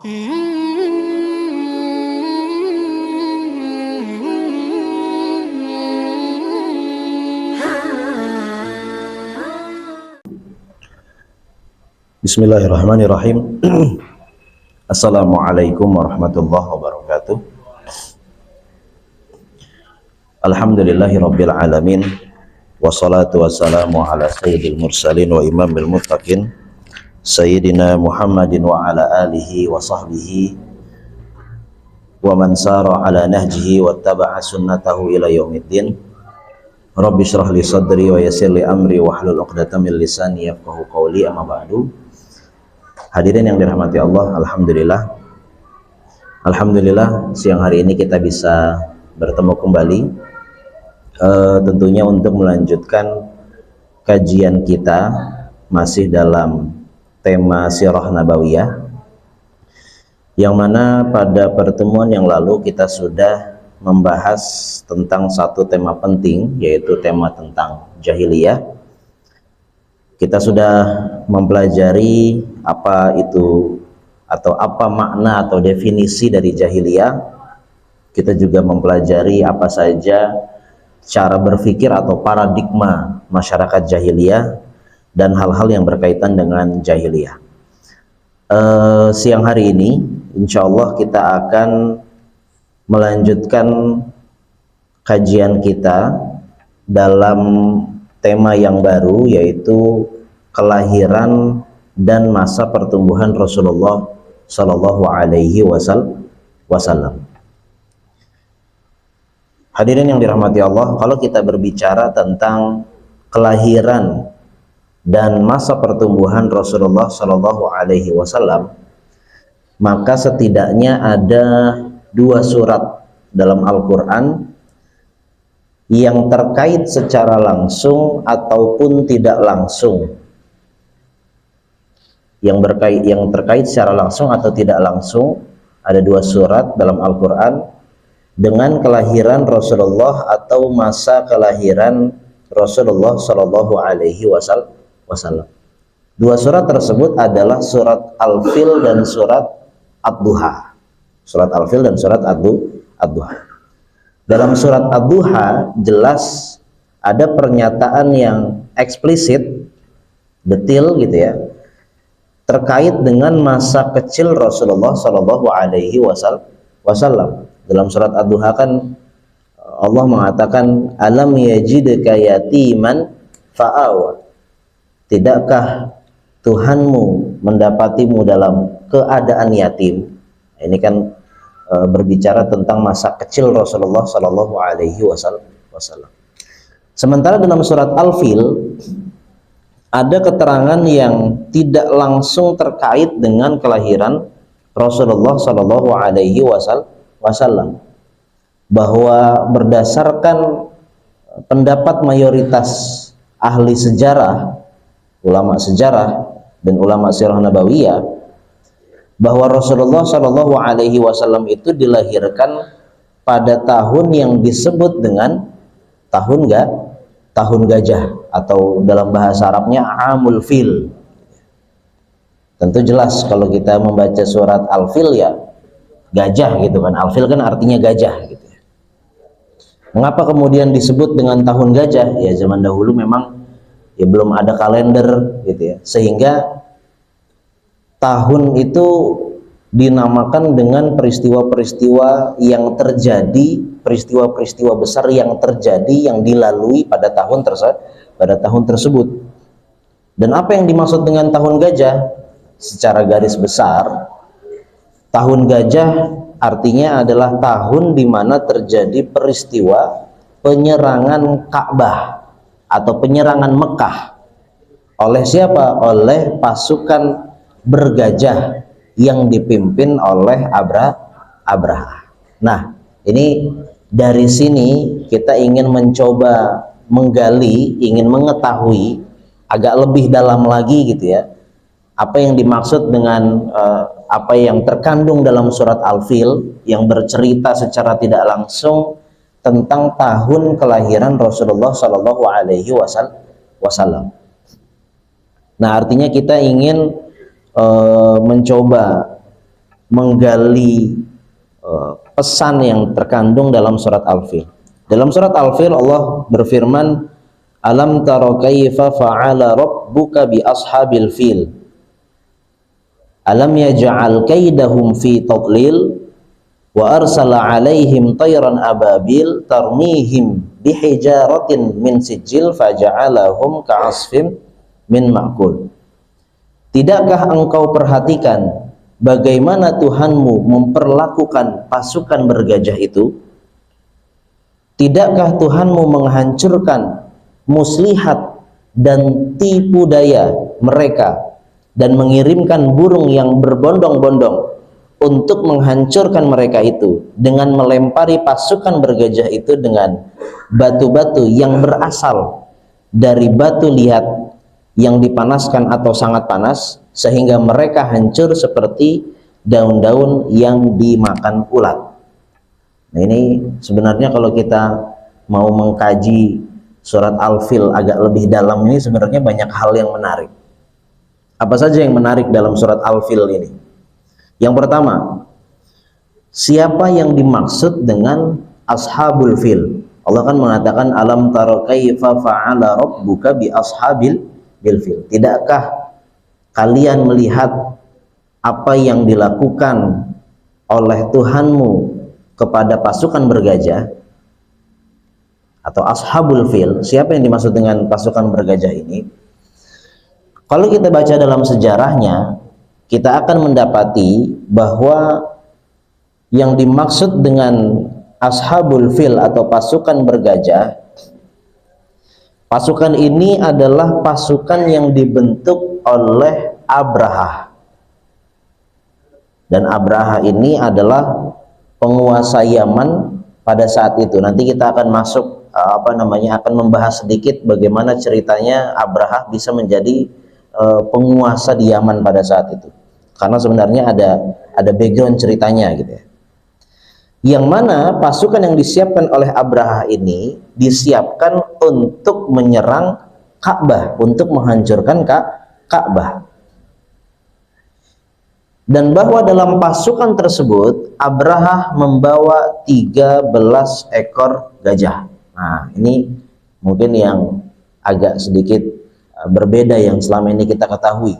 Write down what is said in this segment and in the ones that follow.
Bismillahirrahmanirrahim. Assalamualaikum warahmatullahi wabarakatuh. Alhamdulillahirabbil alamin, wassalatu wassalamu ala sayyidil mursalin wa imamil muttaqin sayyidina Muhammadin wa ala alihi wa sahbihi wa man sara ala nahjihi wattaba'a sunnatahu ila yaumiddin. Rabbi shrah li sadri wa yassir li amri wahlul 'uqdatam min lisani yafqahu qawli, amma ba'du. Hadirin yang dirahmati Allah, Alhamdulillah siang hari ini kita bisa bertemu kembali, tentunya untuk melanjutkan kajian kita masih dalam tema Sirah Nabawiyah, yang mana pada pertemuan yang lalu kita sudah membahas tentang satu tema penting, yaitu tema tentang jahiliyah. Kita sudah mempelajari apa itu atau apa makna atau definisi dari jahiliyah. Kita juga mempelajari apa saja cara berpikir atau paradigma masyarakat jahiliyah dan hal-hal yang berkaitan dengan jahiliyah. Siang hari ini insya Allah kita akan melanjutkan kajian kita dalam tema yang baru, yaitu kelahiran dan masa pertumbuhan Rasulullah Shallallahu Alaihi Wasallam. Hadirin yang dirahmati Allah, kalau kita berbicara tentang kelahiran dan masa pertumbuhan Rasulullah Shallallahu Alaihi Wasallam, maka setidaknya ada dua surat dalam Al-Quran yang terkait secara langsung ataupun tidak langsung. Yang terkait secara langsung atau tidak langsung, ada dua surat dalam Al-Quran dengan kelahiran Rasulullah atau masa kelahiran Rasulullah Shallallahu Alaihi Wasallam. Dua surat tersebut adalah surat Al-Fil dan surat Ad-Duha. Surat Al-Fil dan surat Ad-Duha. Dalam surat Ad-Duha jelas ada pernyataan yang eksplisit, detail gitu ya, terkait dengan masa kecil Rasulullah Shallallahu Alaihi Wasallam. Dalam surat Ad-Duha kan Allah mengatakan, alam yajidka yatiman fa'awa. Tidakkah Tuhanmu mendapatimu dalam keadaan yatim? Ini kan berbicara tentang masa kecil Rasulullah Shallallahu Alaihi Wasallam. Sementara dalam surat Al-Fil ada keterangan yang tidak langsung terkait dengan kelahiran Rasulullah Shallallahu Alaihi Wasallam, bahwa berdasarkan pendapat mayoritas ahli sejarah, ulama sejarah dan ulama sirah nabawiyah, bahwa Rasulullah Shallallahu Alaihi Wasallam itu dilahirkan pada tahun yang disebut dengan tahun gajah, atau dalam bahasa Arabnya Amul Fil. Tentu jelas kalau kita membaca surat Al-Fil ya gajah gitu kan. Al-Fil kan artinya gajah gitu. Mengapa kemudian disebut dengan tahun gajah? Ya zaman dahulu memang ya belum ada kalender gitu ya, sehingga tahun itu dinamakan dengan peristiwa-peristiwa yang terjadi, peristiwa-peristiwa besar yang terjadi, yang dilalui pada tahun tersebut. Dan apa yang dimaksud dengan tahun gajah? Secara garis besar, tahun gajah artinya adalah tahun di mana terjadi peristiwa penyerangan Ka'bah atau penyerangan Mekah. Oleh siapa? Oleh pasukan bergajah yang dipimpin oleh Abraha. Nah, ini dari sini kita ingin mencoba menggali, ingin mengetahui agak lebih dalam lagi gitu ya, apa yang dimaksud dengan apa yang terkandung dalam surat Al-Fil yang bercerita secara tidak langsung tentang tahun kelahiran Rasulullah Shallallahu Alaihi Wasallam. Nah, artinya kita ingin mencoba menggali pesan yang terkandung dalam surat Al-Fil. Dalam surat Al-Fil Allah berfirman, alam tara kaifa fa'ala rabbuka bi ashabil fil alam yaj'al kaidahum fi tadlil wa arsala alaihim tayran ababil tarmihim bihijaratin min sijil faja'alahum ka'asfim min ma'kul. Tidakkah engkau perhatikan bagaimana Tuhanmu memperlakukan pasukan bergajah itu? Tidakkah Tuhanmu menghancurkan muslihat dan tipu daya mereka dan mengirimkan burung yang berbondong-bondong untuk menghancurkan mereka itu dengan melempari pasukan bergajah itu dengan batu-batu yang berasal dari batu liat yang dipanaskan atau sangat panas sehingga mereka hancur seperti daun-daun yang dimakan ulat. Nah, ini sebenarnya kalau kita mau mengkaji surat Al-Fil agak lebih dalam ini sebenarnya banyak hal yang menarik. Apa saja yang menarik dalam surat Al-Fil ini? Yang pertama, siapa yang dimaksud dengan ashabul fil? Allah kan mengatakan alam tara kaifa fa'ala rabbuka bi ashabil fil. Tidakkah kalian melihat apa yang dilakukan oleh Tuhanmu kepada pasukan bergajah atau ashabul fil? Siapa yang dimaksud dengan pasukan bergajah ini? Kalau kita baca dalam sejarahnya, kita akan mendapati bahwa yang dimaksud dengan ashabul fil atau pasukan bergajah, pasukan ini adalah pasukan yang dibentuk oleh Abraha. Dan Abraha ini adalah penguasa Yaman pada saat itu. Nanti kita akan masuk akan membahas sedikit bagaimana ceritanya Abraha bisa menjadi penguasa di Yaman pada saat itu. Karena sebenarnya ada background ceritanya gitu ya. Yang mana pasukan yang disiapkan oleh Abraha ini disiapkan untuk menyerang Ka'bah, untuk menghancurkan Ka'bah. Dan bahwa dalam pasukan tersebut Abraha membawa 13 ekor gajah. Nah, ini mungkin yang agak sedikit berbeda yang selama ini kita ketahui.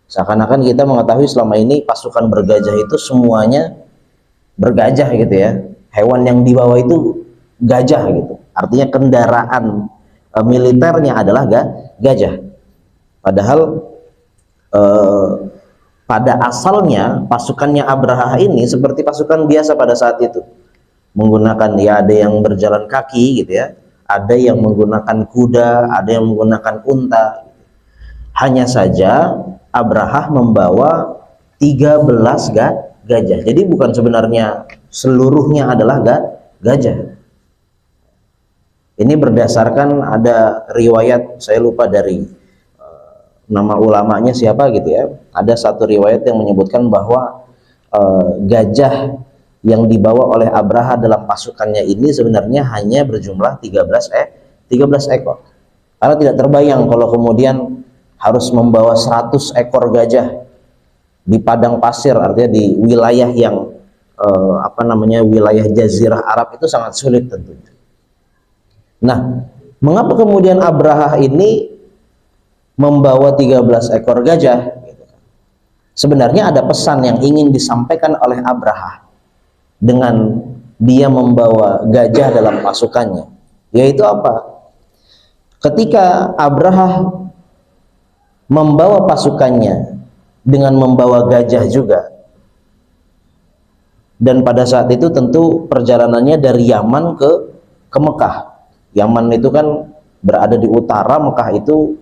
Seakan-akan kita mengetahui selama ini pasukan bergajah itu semuanya bergajah gitu ya. Hewan yang dibawa itu gajah gitu. Artinya kendaraan militernya adalah gajah. Padahal pada asalnya pasukannya Abraha ini seperti pasukan biasa pada saat itu. Menggunakan ya ada yang berjalan kaki gitu ya. Ada yang menggunakan kuda, ada yang menggunakan unta. Hanya saja Abraha membawa 13 gajah. Jadi bukan sebenarnya seluruhnya adalah gajah. Ini berdasarkan ada riwayat, saya lupa dari nama ulamanya siapa gitu ya. Ada satu riwayat yang menyebutkan bahwa gajah yang dibawa oleh Abraha dalam pasukannya ini sebenarnya hanya berjumlah 13 ekor. Karena tidak terbayang kalau kemudian harus membawa 100 ekor gajah di padang pasir, artinya di wilayah yang wilayah Jazirah Arab itu sangat sulit tentunya. Nah, mengapa kemudian Abraha ini membawa 13 ekor gajah? Sebenarnya ada pesan yang ingin disampaikan oleh Abraha dengan dia membawa gajah dalam pasukannya, yaitu apa? Ketika Abraha membawa pasukannya dengan membawa gajah juga, dan pada saat itu tentu perjalanannya dari Yaman ke Mekah. Yaman itu kan berada di utara, Mekah itu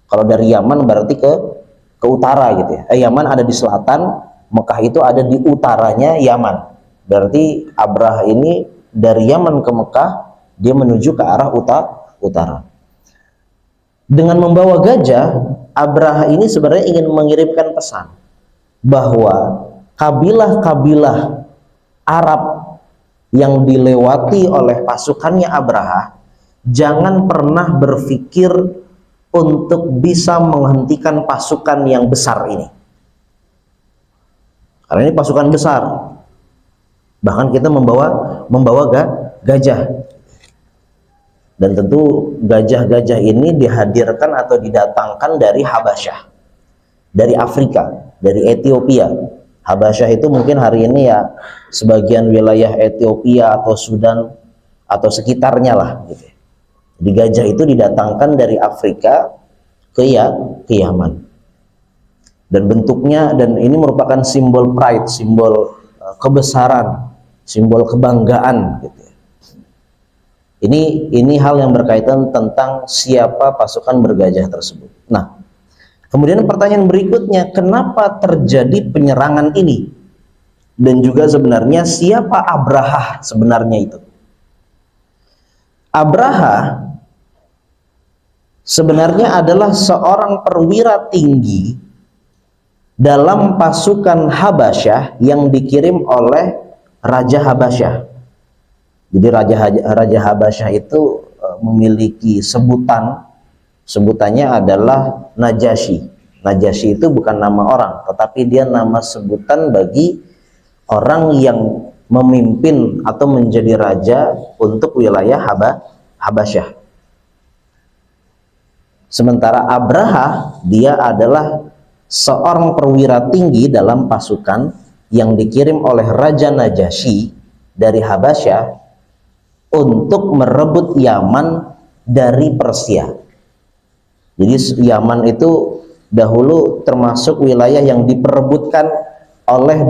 kalau dari Yaman berarti ke utara gitu ya. Yaman ada di selatan, Mekah itu ada di utaranya Yaman. Berarti Abraha ini dari Yaman ke Mekah, dia menuju ke arah utara. Dengan membawa gajah, Abraha ini sebenarnya ingin mengirimkan pesan bahwa kabilah-kabilah Arab yang dilewati oleh pasukannya Abraha jangan pernah berpikir untuk bisa menghentikan pasukan yang besar ini. karena ini pasukan besar. Bahkan kita membawa gajah, dan tentu gajah-gajah ini dihadirkan atau didatangkan dari Habasyah, dari Afrika, dari Ethiopia. Habasyah itu mungkin hari ini ya sebagian wilayah Ethiopia atau Sudan atau sekitarnya lah gitu. Jadi gajah itu didatangkan dari Afrika ke Yaman. Dan bentuknya, dan ini merupakan simbol pride, simbol kebesaran, simbol kebanggaan gitu. Ini hal yang berkaitan tentang siapa pasukan bergajah tersebut. Nah, kemudian pertanyaan berikutnya, kenapa terjadi penyerangan ini? Dan juga sebenarnya siapa Abraha sebenarnya itu? Abraha sebenarnya adalah seorang perwira tinggi dalam pasukan Habasyah yang dikirim oleh Raja Habasyah. Jadi Raja Habasyah itu memiliki sebutannya adalah Najasyi. Najasyi itu bukan nama orang, tetapi dia nama sebutan bagi orang yang memimpin atau menjadi raja untuk wilayah Habasyah. Sementara Abraha, dia adalah seorang perwira tinggi dalam pasukan yang dikirim oleh Raja Najasyi dari Habasyah untuk merebut Yaman dari Persia. Jadi Yaman itu dahulu termasuk wilayah yang diperebutkan oleh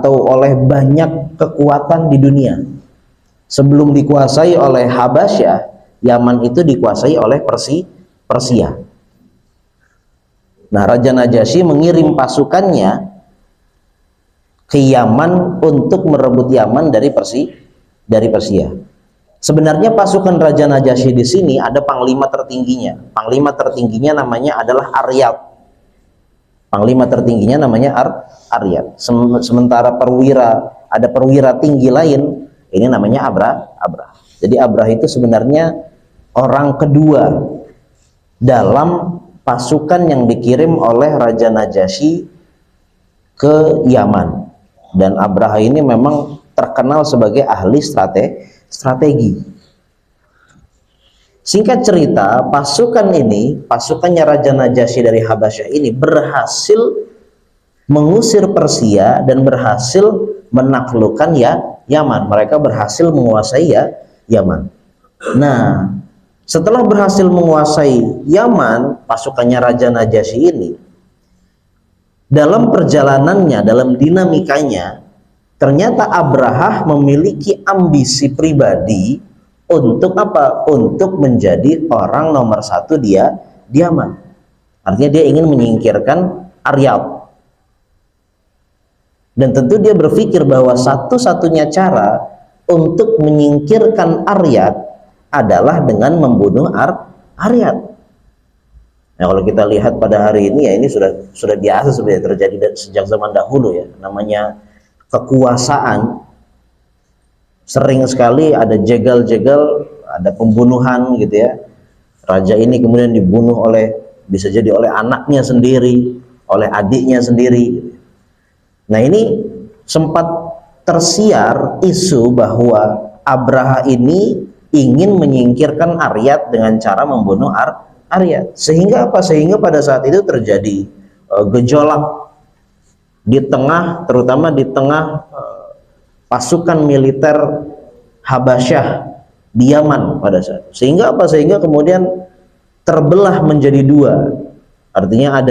oleh banyak kekuatan di dunia. Sebelum dikuasai oleh Habasyah, Yaman itu dikuasai oleh Persia. Nah, Raja Najasyi mengirim pasukannya ke Yaman untuk merebut Yaman dari Persia. Sebenarnya pasukan Raja Najasyi di sini ada panglima tertingginya. Panglima tertingginya namanya adalah Aryad. Aryad. Sementara ada perwira tinggi lain, ini namanya Abraha. Jadi Abraha itu sebenarnya orang kedua dalam pasukan yang dikirim oleh Raja Najasyi ke Yaman. Dan Abraha ini memang terkenal sebagai ahli strategi. Singkat cerita, pasukannya Raja Najasyi dari Habasyah ini berhasil mengusir Persia dan berhasil menaklukkan Yaman. Mereka berhasil menguasai Yaman. Nah, setelah berhasil menguasai Yaman, pasukannya Raja Najasyi ini, dalam perjalanannya, dalam dinamikanya, ternyata Abraha memiliki ambisi pribadi untuk apa? Untuk menjadi orang nomor satu di Yaman. Artinya dia ingin menyingkirkan Aryad. Dan tentu dia berpikir bahwa satu-satunya cara untuk menyingkirkan Aryad adalah dengan membunuh Aryad. Nah, kalau kita lihat pada hari ini ya, ini sudah biasa sebenarnya terjadi sejak zaman dahulu ya. Namanya kekuasaan, sering sekali ada jegal-jegal, ada pembunuhan gitu ya. Raja ini kemudian dibunuh bisa jadi oleh anaknya sendiri, oleh adiknya sendiri. Nah, ini sempat tersiar isu bahwa Abraha ini ingin menyingkirkan Aryad dengan cara membunuh Aryad. Sehingga apa? Sehingga pada saat itu terjadi gejolak terutama di tengah pasukan militer Habasyah di Yaman pada saat itu. Sehingga apa? Sehingga kemudian terbelah menjadi dua. Artinya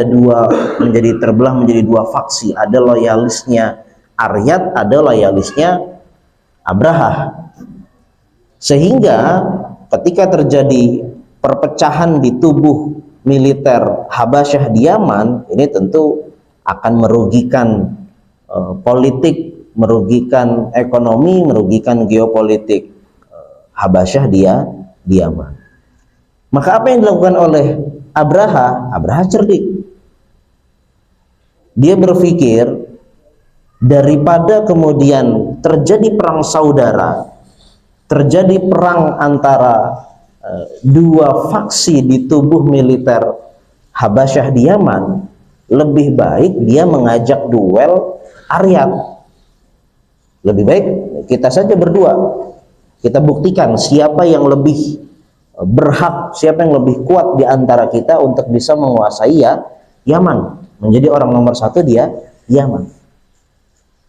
terbelah menjadi dua faksi. Ada loyalisnya Aryad, ada loyalisnya Abraha. Sehingga ketika terjadi perpecahan di tubuh militer Habasyah di Yaman, ini tentu akan merugikan politik, merugikan ekonomi, merugikan geopolitik Habasyah di Yaman. Maka apa yang dilakukan oleh Abraha? Abraha cerdik. Dia berpikir, daripada kemudian terjadi perang saudara, terjadi perang antara dua faksi di tubuh militer Habasyah di Yaman, lebih baik dia mengajak duel Aryat. Lebih baik kita saja berdua, kita buktikan siapa yang lebih berhak, siapa yang lebih kuat di antara kita untuk bisa menguasai Yaman, menjadi orang nomor satu dia Yaman.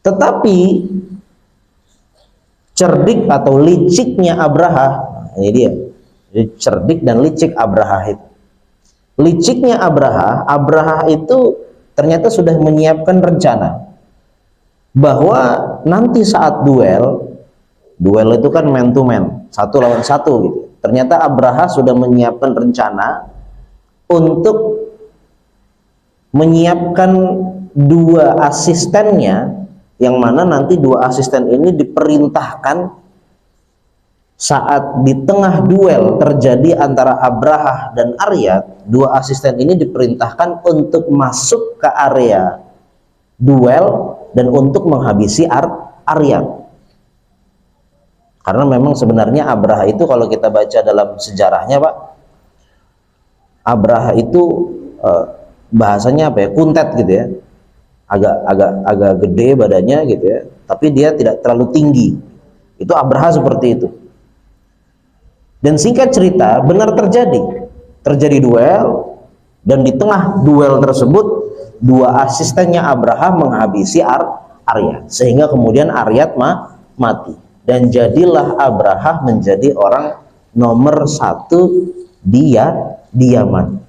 Tetapi cerdik atau liciknya Abraha, ini dia, jadi cerdik dan licik Abraha itu. Liciknya Abraha itu ternyata sudah menyiapkan rencana bahwa nanti saat duel itu kan man to man, satu lawan satu gitu. Ternyata Abraha sudah menyiapkan rencana untuk menyiapkan dua asistennya, yang mana nanti dua asisten ini diperintahkan saat di tengah duel terjadi antara Abraha dan Aryat. Dua asisten ini diperintahkan untuk masuk ke area duel dan untuk menghabisi Aryat. Karena memang sebenarnya Abraha itu kalau kita baca dalam sejarahnya, Pak, Abraha itu bahasanya apa ya, kuntet gitu ya, agak gede badannya gitu ya, tapi dia tidak terlalu tinggi. Itu Abraha seperti itu. Dan singkat cerita, benar terjadi duel, dan di tengah duel tersebut dua asistennya Abraha menghabisi Aryat, sehingga kemudian Aryat mati, dan jadilah Abraha menjadi orang nomor satu di Yaman.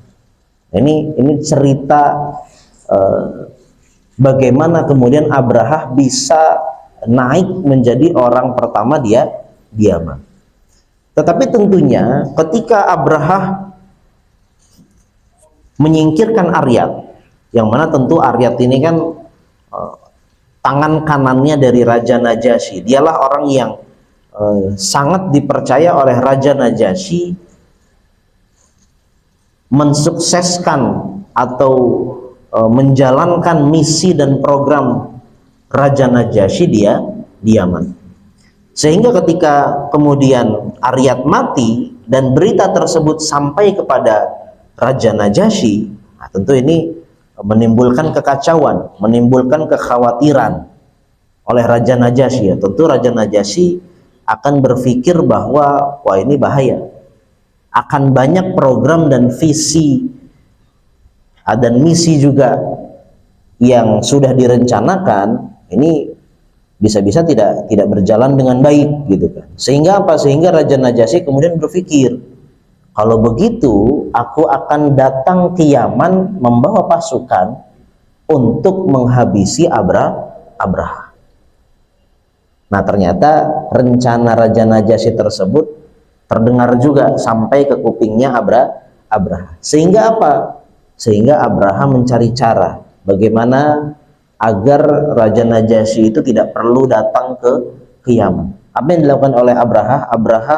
Ini cerita bagaimana kemudian Abraha bisa naik menjadi orang pertama di Yaman. Tetapi tentunya ketika Abraha menyingkirkan Aryat, yang mana tentu Aryat ini kan tangan kanannya dari Raja Najasyi, dialah orang yang sangat dipercaya oleh Raja Najasyi mensukseskan atau menjalankan misi dan program Raja Najasyi di Yaman. Sehingga ketika kemudian Aryat mati dan berita tersebut sampai kepada Raja Najasyi, nah tentu ini menimbulkan kekacauan, menimbulkan kekhawatiran oleh Raja Najasyi. Tentu Raja Najasyi akan berpikir bahwa wah, ini bahaya, akan banyak program dan visi dan misi juga yang sudah direncanakan ini bisa-bisa tidak berjalan dengan baik gitu kan. Sehingga apa? Sehingga Raja Najasyi kemudian berpikir, kalau begitu aku akan datang ke Yaman membawa pasukan untuk menghabisi Abraha. Nah, ternyata rencana Raja Najasyi tersebut terdengar juga sampai ke kupingnya Abraha. Sehingga apa? Sehingga Abraha mencari cara bagaimana agar Raja Najasyi itu tidak perlu datang ke Yaman. Apa yang dilakukan oleh Abraha? Abraha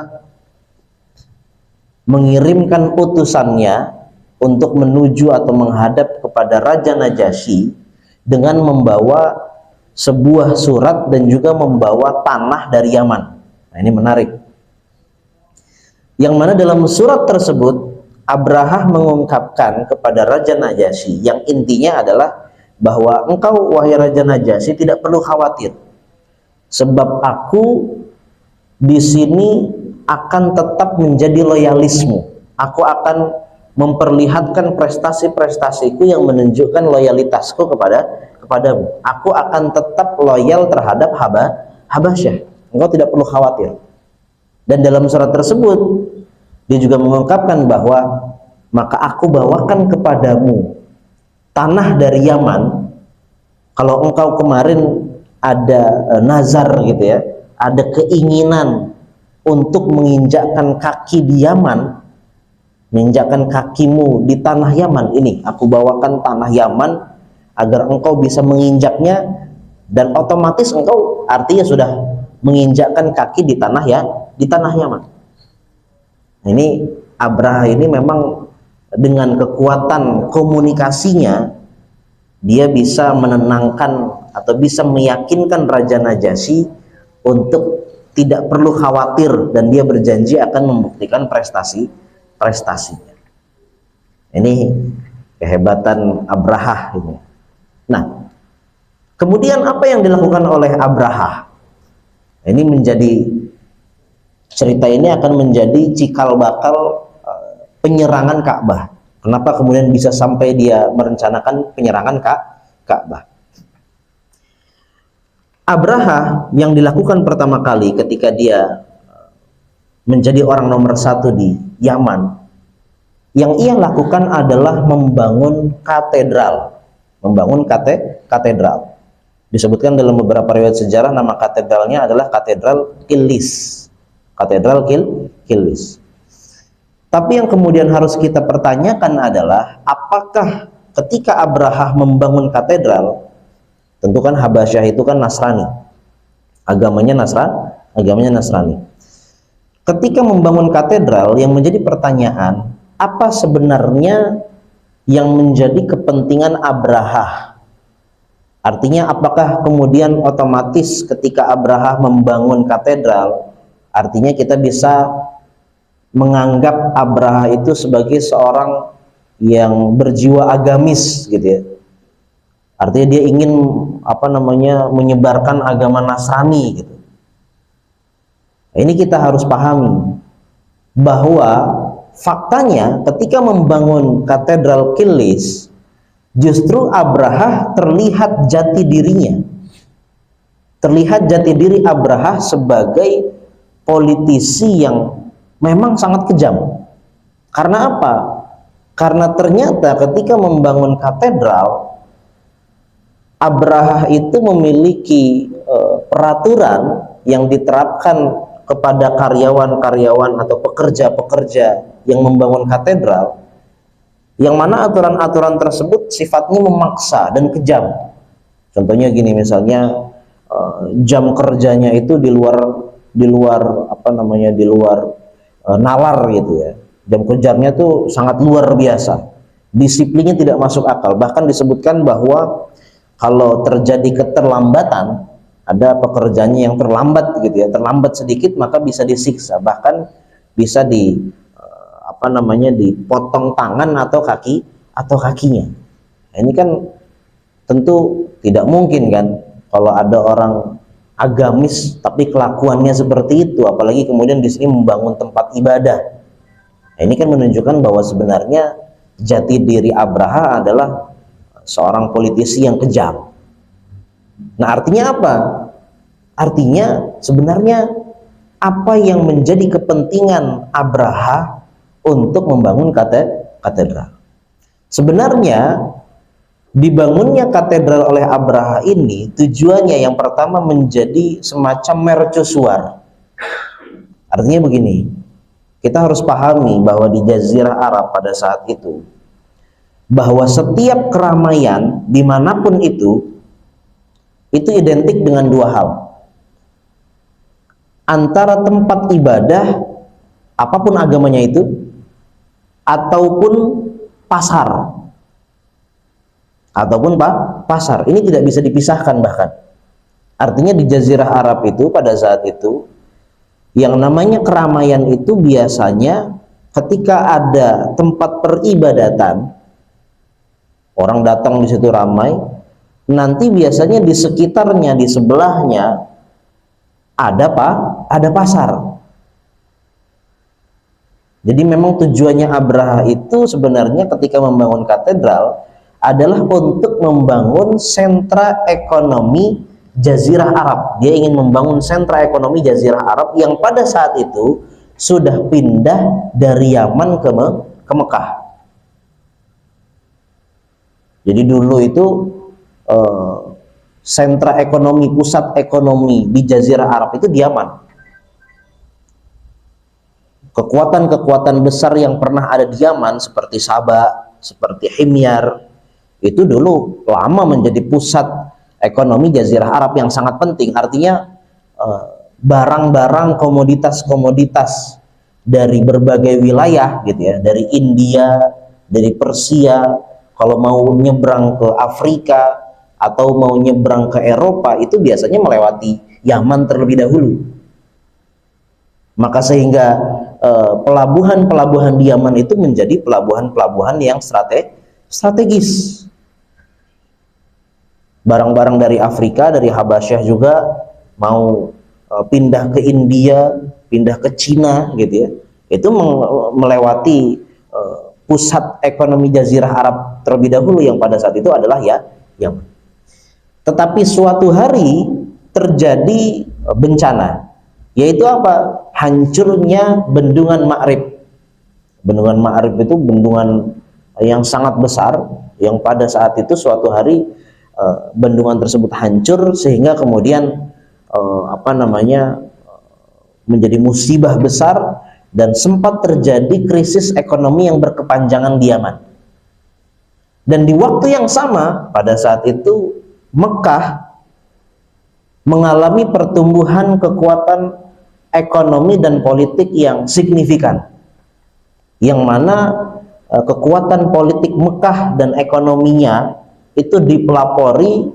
mengirimkan utusannya untuk menuju atau menghadap kepada Raja Najasyi dengan membawa sebuah surat dan juga membawa tanah dari Yaman. Nah, ini menarik. Yang mana dalam surat tersebut Abraha mengungkapkan kepada Raja Najasyi yang intinya adalah bahwa engkau wahai Raja Najasyi tidak perlu khawatir, sebab aku di sini akan tetap menjadi loyalismu. Aku akan memperlihatkan prestasi-prestasiku yang menunjukkan loyalitasku kepadamu. Aku akan tetap loyal terhadap Habasyah. Engkau tidak perlu khawatir. Dan dalam surat tersebut dia juga mengungkapkan bahwa maka aku bawakan kepadamu tanah dari Yaman. Kalau engkau kemarin ada nazar gitu ya, ada keinginan untuk menginjakkan kaki di Yaman, menginjakkan kakimu di tanah Yaman, ini aku bawakan tanah Yaman agar engkau bisa menginjaknya, dan otomatis engkau artinya sudah menginjakkan kaki di tanah Yaman. Ini Abraha ini memang dengan kekuatan komunikasinya dia bisa menenangkan atau bisa meyakinkan Raja Najasyi untuk tidak perlu khawatir, dan dia berjanji akan membuktikan prestasinya. Ini kehebatan Abraha ini. Nah, kemudian apa yang dilakukan oleh Abraha? Ini menjadi, cerita ini akan menjadi cikal bakal penyerangan Ka'bah. Kenapa kemudian bisa sampai dia merencanakan penyerangan Ka'bah? Abraha yang dilakukan pertama kali ketika dia menjadi orang nomor satu di Yaman, yang ia lakukan adalah membangun katedral. Katedral. Disebutkan dalam beberapa riwayat sejarah nama katedralnya adalah Katedral Kilis. Katedral Kilis. Tapi yang kemudian harus kita pertanyakan adalah, apakah ketika Abraha membangun katedral, tentu kan Habasyah itu kan Nasrani, agamanya Nasrani. Ketika membangun katedral, yang menjadi pertanyaan, apa sebenarnya yang menjadi kepentingan Abraha? Artinya apakah kemudian otomatis ketika Abraha membangun katedral, artinya kita bisa menganggap Abraha itu sebagai seorang yang berjiwa agamis gitu ya. Artinya dia ingin menyebarkan agama Nasrani gitu. Ini kita harus pahami bahwa faktanya ketika membangun katedral Kilis, justru Abraha terlihat jati dirinya. Terlihat jati diri Abraha sebagai politisi yang memang sangat kejam. Karena apa? Karena ternyata ketika membangun katedral, Abraha itu memiliki peraturan yang diterapkan kepada karyawan-karyawan atau pekerja-pekerja yang membangun katedral, yang mana aturan-aturan tersebut sifatnya memaksa dan kejam. Contohnya gini, misalnya jam kerjanya itu di luar nalar gitu ya. Jam kerjanya tuh sangat luar biasa. Disiplinnya tidak masuk akal. Bahkan disebutkan bahwa kalau terjadi keterlambatan, ada pekerjaannya yang terlambat gitu ya, terlambat sedikit maka bisa disiksa, bahkan bisa dipotong tangan atau kakinya. Nah, ini kan tentu tidak mungkin kan kalau ada orang agamis tapi kelakuannya seperti itu, apalagi kemudian di sini membangun tempat ibadah. Nah, ini kan menunjukkan bahwa sebenarnya jati diri Abraha adalah seorang politisi yang kejam. Nah, artinya apa? Artinya sebenarnya apa yang menjadi kepentingan Abraha untuk membangun katedral? Sebenarnya dibangunnya katedral oleh Abraha ini tujuannya yang pertama menjadi semacam mercusuar. Artinya begini, kita harus pahami bahwa di Jazirah Arab pada saat itu, bahwa setiap keramaian dimanapun itu identik dengan dua hal, antara tempat ibadah apapun agamanya itu ataupun pasar. Ini tidak bisa dipisahkan. Bahkan artinya di Jazirah Arab itu pada saat itu yang namanya keramaian itu biasanya ketika ada tempat peribadatan, orang datang di situ ramai, nanti biasanya di sekitarnya, di sebelahnya ada pasar. Jadi memang tujuannya Abraha itu sebenarnya ketika membangun katedral adalah untuk membangun sentra ekonomi Jazirah Arab. Dia ingin membangun sentra ekonomi Jazirah Arab yang pada saat itu sudah pindah dari Yaman ke Mekah. Jadi dulu itu sentra ekonomi, pusat ekonomi di Jazirah Arab itu di Yaman. Kekuatan-kekuatan besar yang pernah ada di Yaman seperti Sabah, seperti Himyar, itu dulu lama menjadi pusat ekonomi Jazirah Arab yang sangat penting. Artinya barang-barang, komoditas-komoditas dari berbagai wilayah gitu ya, dari India, dari Persia, kalau mau nyebrang ke Afrika atau mau nyebrang ke Eropa itu biasanya melewati Yaman terlebih dahulu. Maka sehingga pelabuhan-pelabuhan di Yaman itu menjadi pelabuhan-pelabuhan yang strategis. Barang-barang dari Afrika, dari Habasyah juga mau pindah ke India, pindah ke Cina gitu ya. Itu melewati pusat ekonomi Jazirah Arab terlebih dahulu yang pada saat itu adalah ya Yaman. Tetapi suatu hari terjadi bencana, yaitu apa? Hancurnya bendungan Ma'rib. Bendungan Ma'rib itu bendungan yang sangat besar, yang pada saat itu suatu hari bendungan tersebut hancur sehingga kemudian menjadi musibah besar dan sempat terjadi krisis ekonomi yang berkepanjangan di Yaman. Dan di waktu yang sama pada saat itu Mekah mengalami pertumbuhan kekuatan ekonomi dan politik yang signifikan, yang mana kekuatan politik Mekah dan ekonominya itu dipelopori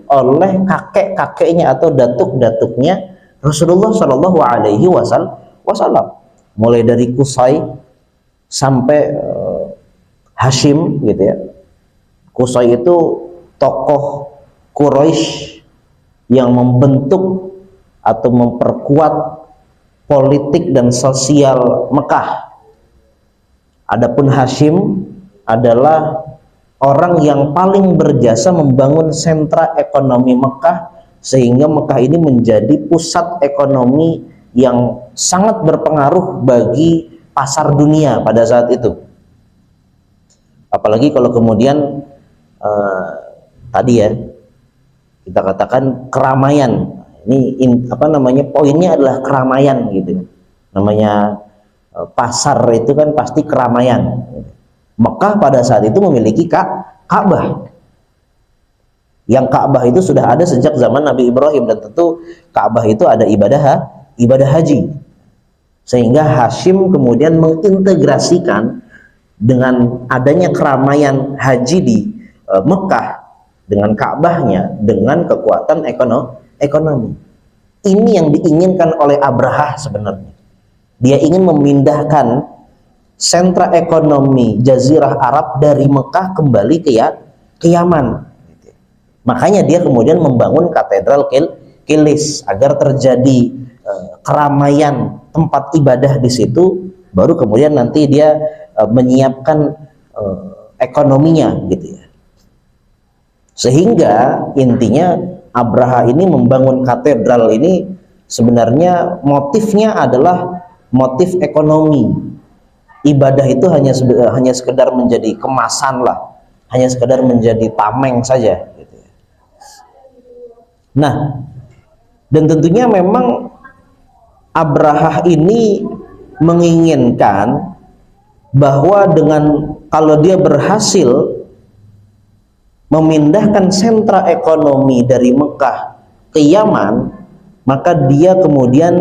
oleh kakek-kakeknya atau datuk-datuknya Rasulullah Shallallahu Alaihi Wasallam, mulai dari Qusay sampai Hashim gitu ya. Qusay itu tokoh Quraisy yang membentuk atau memperkuat politik dan sosial Mekah. Adapun Hashim adalah orang yang paling berjasa membangun sentra ekonomi Mekah sehingga Mekah ini menjadi pusat ekonomi yang sangat berpengaruh bagi pasar dunia pada saat itu. Apalagi kalau kemudian tadi ya kita katakan keramaian. Ini poinnya adalah keramaian gitu. Namanya pasar itu kan pasti keramaian. Mekah pada saat itu memiliki Ka'bah. Yang Ka'bah itu sudah ada sejak zaman Nabi Ibrahim, dan tentu Ka'bah itu ada ibadah haji. Sehingga Hashim kemudian mengintegrasikan dengan adanya keramaian haji di Mekah dengan Ka'bahnya dengan kekuatan ekonomi. Ini yang diinginkan oleh Abrahah sebenarnya. Dia ingin memindahkan sentra ekonomi Jazirah Arab dari Mekah kembali ke Yaman. Makanya dia kemudian membangun katedral Kilis agar terjadi keramaian tempat ibadah di situ, baru kemudian nanti dia menyiapkan ekonominya gitu ya. Sehingga intinya Abraha ini membangun katedral ini sebenarnya motifnya adalah motif ekonomi. Ibadah itu hanya sekedar menjadi kemasan lah, hanya sekedar menjadi tameng saja gitu. Nah, dan tentunya memang Abraha ini menginginkan bahwa kalau dia berhasil memindahkan sentra ekonomi dari Mekah ke Yaman, maka dia kemudian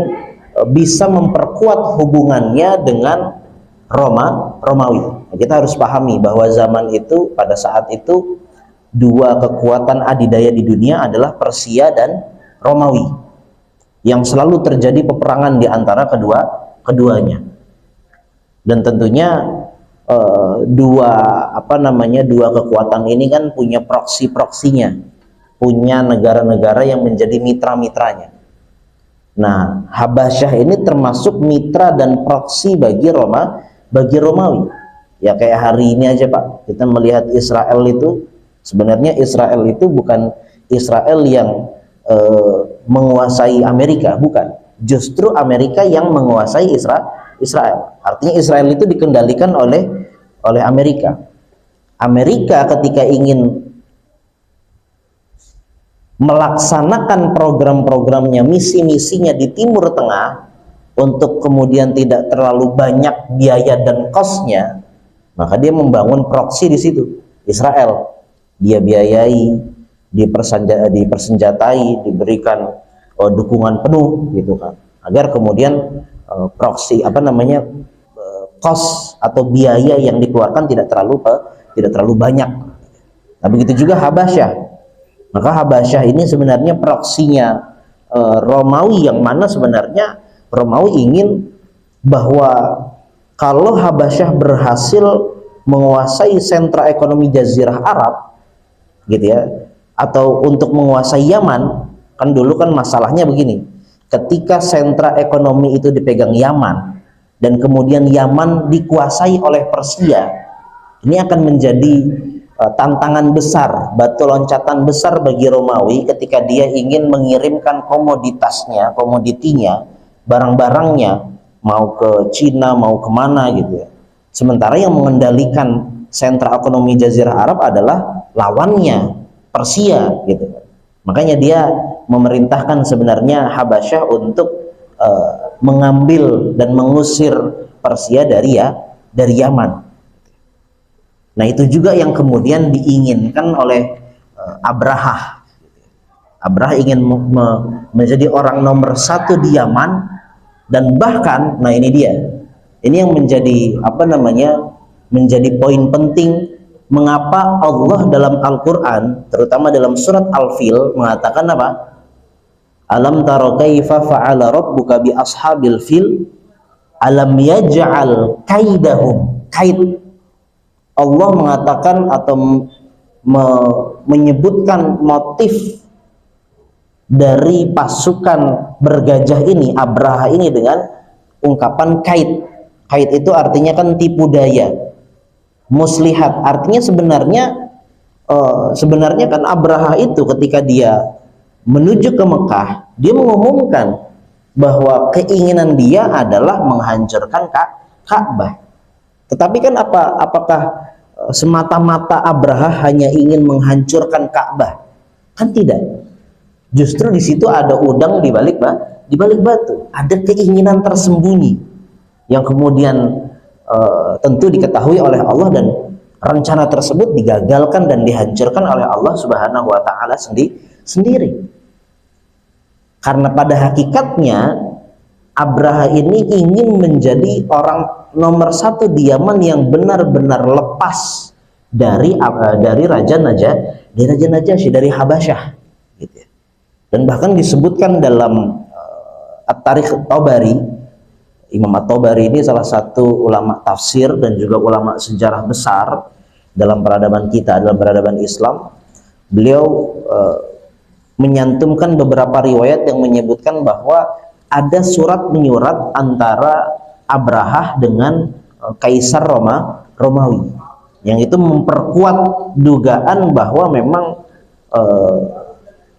bisa memperkuat hubungannya dengan Romawi. Kita harus pahami bahwa zaman itu, pada saat itu, dua kekuatan adidaya di dunia adalah Persia dan Romawi, yang selalu terjadi peperangan di antara keduanya. Dan tentunya dua kekuatan ini kan punya proksinya, punya negara-negara yang menjadi mitra-mitranya. Nah, Habasyah ini termasuk mitra dan proksi bagi Romawi. Ya kayak hari ini aja Pak, kita melihat Israel itu, sebenarnya Israel itu bukan Israel yang menguasai Amerika, bukan. Justru Amerika yang menguasai Israel. Artinya Israel itu dikendalikan oleh Amerika. Amerika ketika ingin melaksanakan program-programnya, misi-misinya di Timur Tengah untuk kemudian tidak terlalu banyak biaya dan kosnya, maka dia membangun proksi di situ, Israel. Dia biayai, dipersenjatai, diberikan dukungan penuh gitu kan, agar kemudian proksi kos atau biaya yang dikeluarkan tidak terlalu banyak. Nah, begitu juga Habasyah. Maka Habasyah ini sebenarnya proksinya Romawi, yang mana sebenarnya Romawi ingin bahwa kalau Habasyah berhasil menguasai sentra ekonomi Jazirah Arab gitu ya, atau untuk menguasai Yaman. Kan dulu kan masalahnya begini, ketika sentra ekonomi itu dipegang Yaman dan kemudian Yaman dikuasai oleh Persia, ini akan menjadi tantangan besar, batu loncatan besar bagi Romawi ketika dia ingin mengirimkan komoditasnya, komoditinya, barang-barangnya, mau ke Cina, mau kemana gitu ya. Sementara yang mengendalikan sentra ekonomi Jazirah Arab adalah lawannya, Persia gitu. Makanya dia memerintahkan sebenarnya Habasyah untuk mengambil dan mengusir Persia dari Yaman. Nah, itu juga yang kemudian diinginkan oleh Abrahah. Abrahah ingin menjadi orang nomor satu di Yaman, dan bahkan, nah ini dia, ini yang menjadi menjadi poin penting mengapa Allah dalam Al-Quran, terutama dalam surat Al-Fil, mengatakan apa? Alam tara kaifa fa'ala rabbuka bi ashabil fil alam yaj'al kaidahum. Kaid, Allah mengatakan atau menyebutkan motif dari pasukan bergajah ini, Abraha ini, dengan ungkapan kaid. Kaid itu artinya kan tipu daya, muslihat. Artinya sebenarnya kan Abraha itu ketika dia menuju ke Mekah, dia mengumumkan bahwa keinginan dia adalah menghancurkan Ka'bah. Tetapi kan apakah semata-mata Abraha hanya ingin menghancurkan Ka'bah? Kan tidak. Justru di situ ada udang di balik batu. Ada keinginan tersembunyi yang kemudian tentu diketahui oleh Allah, dan rencana tersebut digagalkan dan dihancurkan oleh Allah Subhanahu wa taala sendiri. Karena pada hakikatnya Abraha ini ingin menjadi orang nomor satu di Yaman yang benar-benar lepas dari Raja Najasyi, dari Habasyah gitu ya. Dan bahkan disebutkan dalam At-Tarikh Tabari, Imam At-Tabari ini salah satu ulama tafsir dan juga ulama sejarah besar dalam peradaban kita, dalam peradaban Islam. Beliau menyantumkan beberapa riwayat yang menyebutkan bahwa ada surat menyurat antara Abrahah dengan Kaisar Romawi, yang itu memperkuat dugaan bahwa memang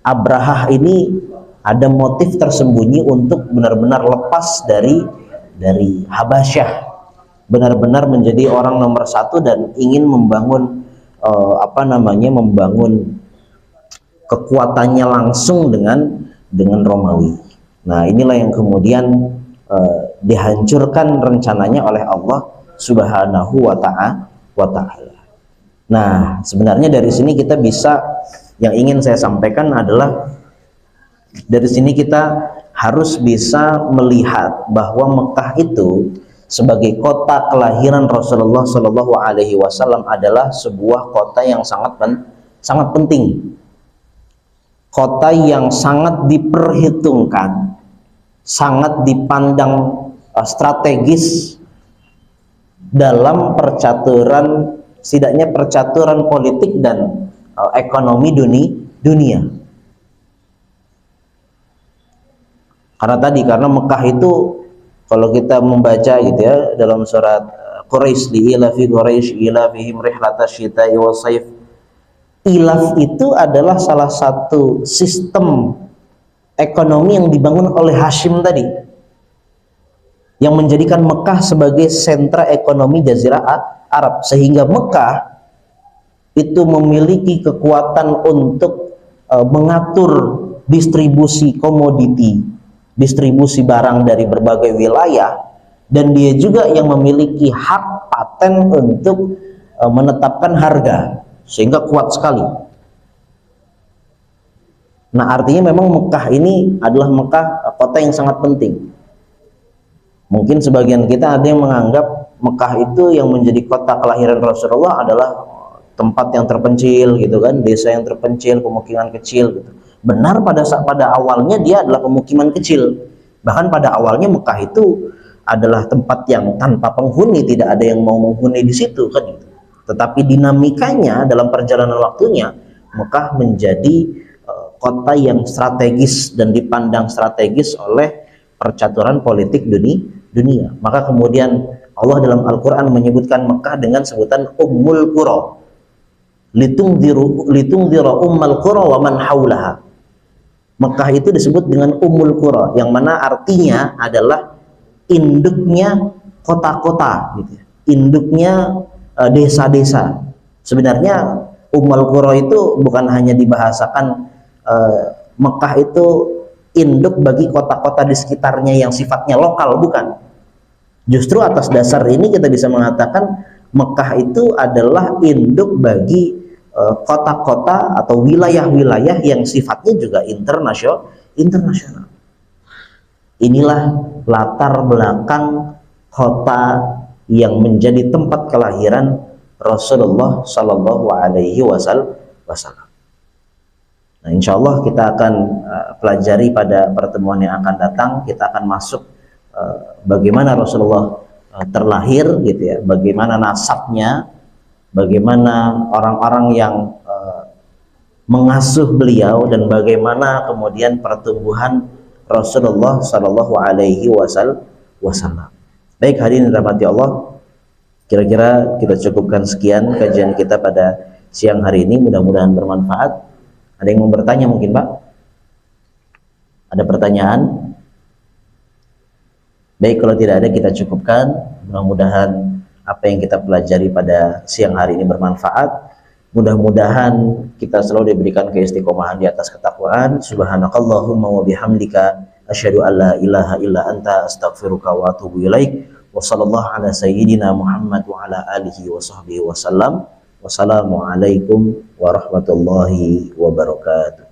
Abrahah ini ada motif tersembunyi untuk benar-benar lepas dari Habasyah, benar-benar menjadi orang nomor satu dan ingin membangun membangun kekuatannya langsung dengan Romawi. Nah, inilah yang kemudian dihancurkan rencananya oleh Allah Subhanahu wa ta'ala. Nah, sebenarnya dari sini kita bisa, yang ingin saya sampaikan adalah dari sini kita harus bisa melihat bahwa Mekah itu sebagai kota kelahiran Rasulullah Shallallahu Alaihi Wasallam adalah sebuah kota yang sangat penting, kota yang sangat diperhitungkan, sangat dipandang strategis dalam percaturan, setidaknya percaturan politik dan ekonomi dunia. Karena Mekah itu, kalau kita membaca gitu ya dalam surat Quraisy, li'ilafi Quraisy ilafihim rihlatash syita'i was-saif, ilaf itu adalah salah satu sistem ekonomi yang dibangun oleh Hashim tadi, yang menjadikan Mekah sebagai sentra ekonomi Jazirah Arab, sehingga Mekah itu memiliki kekuatan untuk mengatur distribusi komoditi, distribusi barang dari berbagai wilayah, dan dia juga yang memiliki hak paten untuk menetapkan harga, sehingga kuat sekali. Nah, artinya memang Mekah ini adalah kota yang sangat penting. Mungkin sebagian kita ada yang menganggap Mekah itu yang menjadi kota kelahiran Rasulullah adalah tempat yang terpencil gitu kan, desa yang terpencil, pemukiman kecil gitu. Benar, pada awalnya dia adalah pemukiman kecil. Bahkan pada awalnya Mekah itu adalah tempat yang tanpa penghuni, tidak ada yang mau menghuni di situ kan gitu. tetapi dinamikanya dalam perjalanan waktunya Mekah menjadi kota yang strategis dan dipandang strategis oleh percaturan politik dunia. Maka kemudian Allah dalam Al-Quran menyebutkan Mekah dengan sebutan Ummul Qura, litungdira ummal qura wa man haulaha. Mekah itu disebut dengan Ummul Qura, yang mana artinya adalah induknya kota-kota gitu ya. Induknya desa-desa. Sebenarnya Ummul Qura itu bukan hanya dibahasakan Mekah itu induk bagi kota-kota di sekitarnya yang sifatnya lokal, bukan. Justru atas dasar ini kita bisa mengatakan Mekah itu adalah induk bagi kota-kota atau wilayah-wilayah yang sifatnya juga internasional. Inilah latar belakang kota yang menjadi tempat kelahiran Rasulullah Shallallahu Alaihi Wasallam. Nah, insya Allah kita akan pelajari pada pertemuan yang akan datang. Kita akan masuk bagaimana Rasulullah terlahir, gitu ya, bagaimana nasabnya, bagaimana orang-orang yang mengasuh beliau, dan bagaimana kemudian pertumbuhan Rasulullah Shallallahu Alaihi Wasallam. Baik, hadirin dirahmati Allah, kira-kira kita cukupkan sekian kajian kita pada siang hari ini. Mudah-mudahan bermanfaat. Ada yang mau bertanya mungkin, Pak? Ada pertanyaan? Baik, kalau tidak ada kita cukupkan. Mudah-mudahan apa yang kita pelajari pada siang hari ini bermanfaat. Mudah-mudahan kita selalu diberikan keistiqomahan di atas ketakwaan. Subhanakallahumma wa bihamdika asyhadu an la ilaha illa anta astaghfiruka wa atubu ilaik. Wa sallallahu ala sayyidina Muhammad wa ala alihi wa sahbihi wasallam. Wassalamualaikum warahmatullahi wabarakatuh.